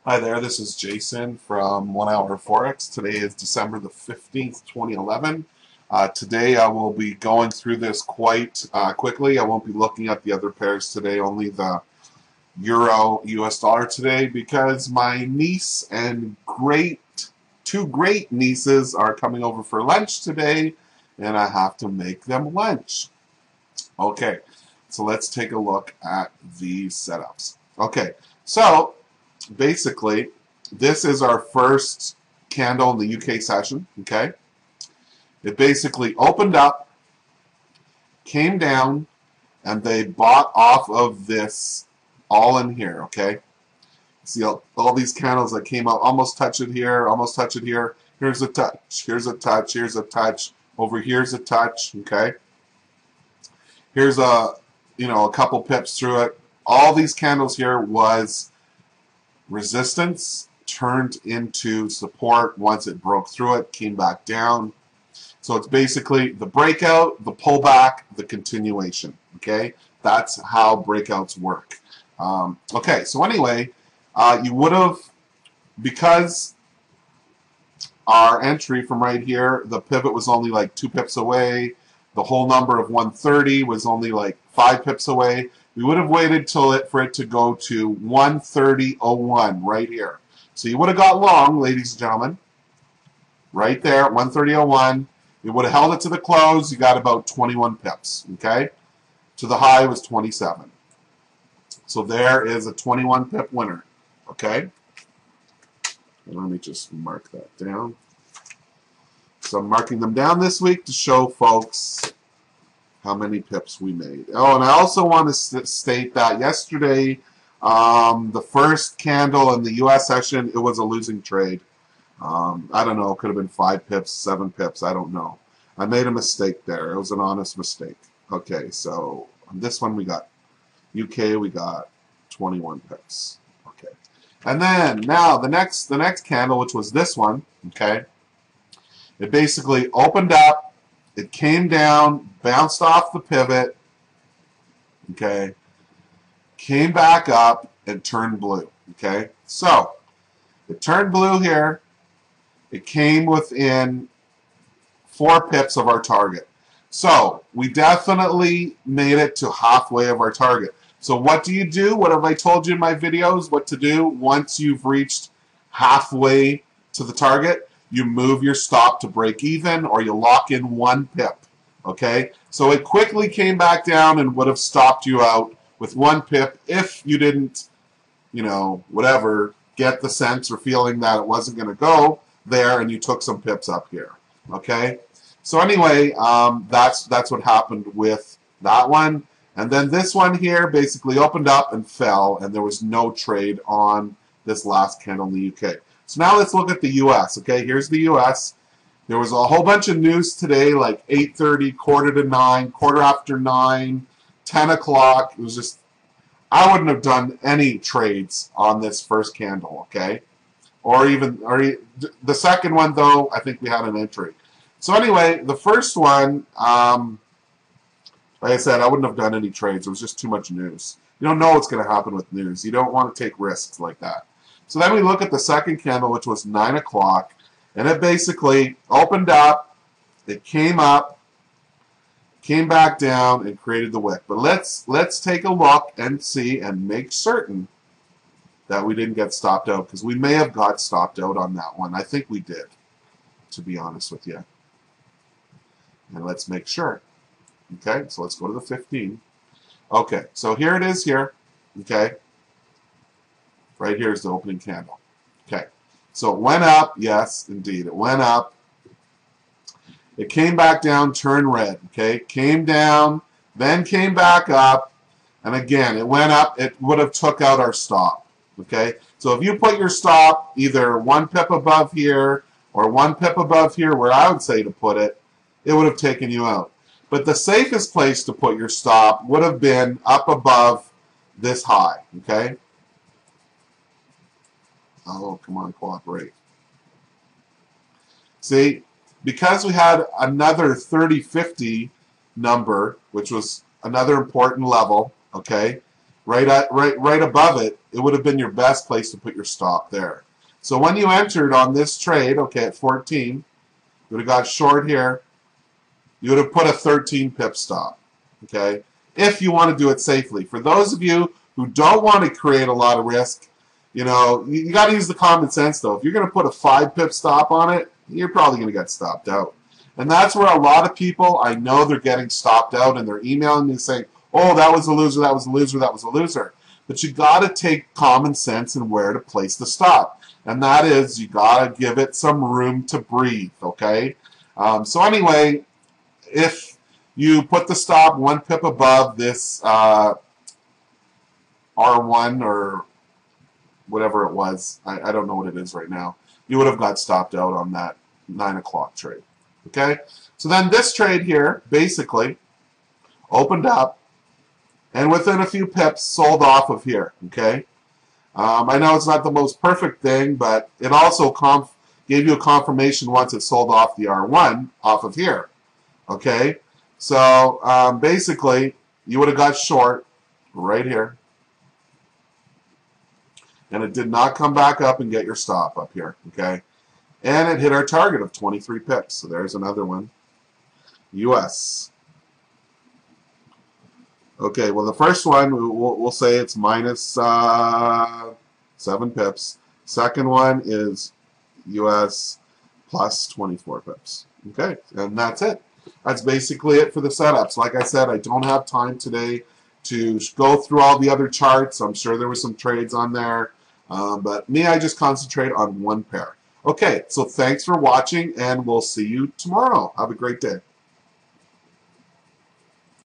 Hi there, this is Jason from 1 Hour Forex. Today is December the 15th, 2011. Today I will be going through this quite quickly. I won't be looking at the other pairs today, only the Euro US dollar today, because my niece and two great nieces are coming over for lunch today, and I have to make them lunch. Okay, so let's take a look at these setups. Okay, so basically, this is our first candle in the UK session, okay? It basically opened up, came down, and they bought off of this all in here, okay? See all these candles that came out, almost touch it here, almost touch it here. Here's a touch, here's a touch, here's a touch. Over here's a touch, okay? Here's a couple pips through it. All these candles here was resistance turned into support once it broke through it, came back down. So it's basically the breakout, the pullback, the continuation. Okay, that's how breakouts work. Okay, so anyway, you would have, because our entry from right here, the pivot was only like 2 pips away. The whole number of 130 was only like 5 pips away. We would have waited for it to go to 130.01 right here. So you would have got long, ladies and gentlemen, right there, 130.01. You would have held it to the close. You got about 21 pips, okay? To the high was 27. So there is a 21 pip winner, okay? And let me just mark that down. So I'm marking them down this week to show folks how many pips we made. Oh, and I also want to state that yesterday, the first candle in the U.S. session, it was a losing trade. I don't know, it could have been 5 pips, 7 pips, I don't know. I made a mistake there. It was an honest mistake. Okay, so on this one we got UK, we got 21 pips. Okay. And then now the next candle, which was this one, okay, it basically opened up, it came down, bounced off the pivot, okay, came back up, and turned blue, okay? So, it turned blue here. It came within 4 pips of our target. So, we definitely made it to halfway of our target. So what do you do? What have I told you in my videos what to do once you've reached halfway to the target? You move your stop to break even, or you lock in 1 pip. Okay? So it quickly came back down and would have stopped you out with 1 pip if you didn't, whatever, get the sense or feeling that it wasn't going to go there and you took some pips up here. Okay? So anyway, that's what happened with that one. And then this one here basically opened up and fell, and there was no trade on this last candle in the UK. So now let's look at the US. Okay, here's the US. There was a whole bunch of news today, like 8:30, quarter to 9, quarter after 9, 10 o'clock. It was just, I wouldn't have done any trades on this first candle, okay? Or the second one, though, I think we had an entry. So anyway, the first one, like I said, I wouldn't have done any trades. It was just too much news. You don't know what's going to happen with news. You don't want to take risks like that. So then we look at the second candle, which was 9 o'clock, and it basically opened up, it came up, came back down, and created the wick. But let's take a look and see and make certain that we didn't get stopped out, because we may have got stopped out on that one. I think we did, to be honest with you. And let's make sure. Okay, so let's go to the 15. Okay, so here it is here. Okay, right here is the opening candle. Okay, so it went up. Yes, indeed, it went up. It came back down, turned red. Okay, came down, then came back up, and again, it went up. It would have took out our stop. Okay, so if you put your stop either 1 pip above here or 1 pip above here, where I would say to put it, it would have taken you out. But the safest place to put your stop would have been up above this high, okay? Oh, come on, cooperate. See, because we had another 30-50 number, which was another important level, okay? right above it, it would have been your best place to put your stop there. So when you entered on this trade, okay, at 14, you would have got short here. You would have put a 13 pip stop, okay, if you want to do it safely. For those of you who don't want to create a lot of risk, you got to use the common sense, though. If you're going to put a 5 pip stop on it, you're probably going to get stopped out. And that's where a lot of people, I know they're getting stopped out, and they're emailing me saying, oh, that was a loser, that was a loser, that was a loser. But you got to take common sense in where to place the stop. And that is, you got to give it some room to breathe, okay? So anyway, if you put the stop 1 pip above this R1 or whatever it was, I don't know what it is right now, you would have got stopped out on that 9 o'clock trade. Okay? So then this trade here basically opened up and within a few pips sold off of here. Okay? I know it's not the most perfect thing, but it also gave you a confirmation once it sold off the R1 off of here. Okay? So basically you would have got short right here. And it did not come back up and get your stop up here, okay? And it hit our target of 23 pips. So there's another one. US. Okay, well the first one, we'll say it's minus 7 pips. Second one is US plus 24 pips. Okay, and that's it. That's basically it for the setups. Like I said, I don't have time today to go through all the other charts. I'm sure there were some trades on there. But me, I just concentrate on one pair. Okay, so thanks for watching, and we'll see you tomorrow. Have a great day.